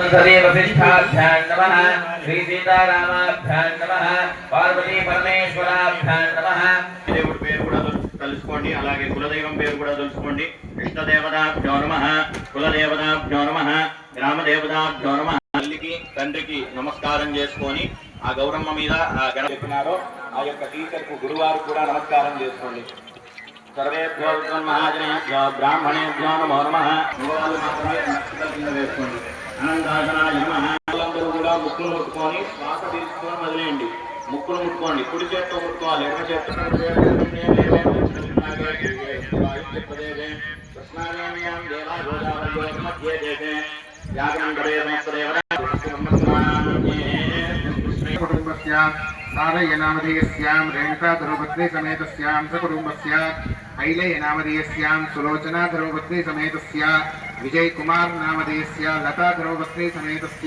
सदेवसिद्धाभ्यां नमः श्री सीतारामाभ्यां नमः पार्वती परमेश्वराभ्यां नमः దేవుడి పేరు కూడా తెలుసుకోండి అలాగే కులదైవం పేరు కూడా తెలుసుకోండి ఇష్టదేవతాభ్యో నమః కులదేవతాభ్యో నమః గ్రామదేవతాభ్యో నమః తల్లికి తండ్రికి నమస్కారం చేసుకొని ఆ గౌరమ్మ మీద ఆ గణపతినారో ఆ యొక్క టీచర్ కు గురువారు కూడా నమస్కారం చేసుకోండి సర్వేభ్యో మహాజనేభ్యో బ్రాహ్మణేభ్యో నమో నమః గురువారు మాత్రమే నమస్కారం కింద వేసుకోండి అనంతాసనాయ నమః అందరూ కూడా ముక్కులు ముట్టుకొని శ్వాస తీసుకొని మొదలైండి ముక్కులు ముట్టుకోండి కుడి చేత్తో ముట్టుకోవాలి ఎడమ చేత్తో కృష్ణాదేవ్యాం దేవా గోదావరి మధ్య దేశే యాగం కుటుంబస్య సారయ్య నామధేయస్యాం రేణుకా ధర్మపత్ని సమేతస్యాం సకుటుంబస్య ఐలయ్య నామధేయస్యాం సులోచనా ధర్మపత్ని సమేతస్య విజయ్ కుమార్ నామధేయస్య లతా ధర్మపత్ని సమేతస్య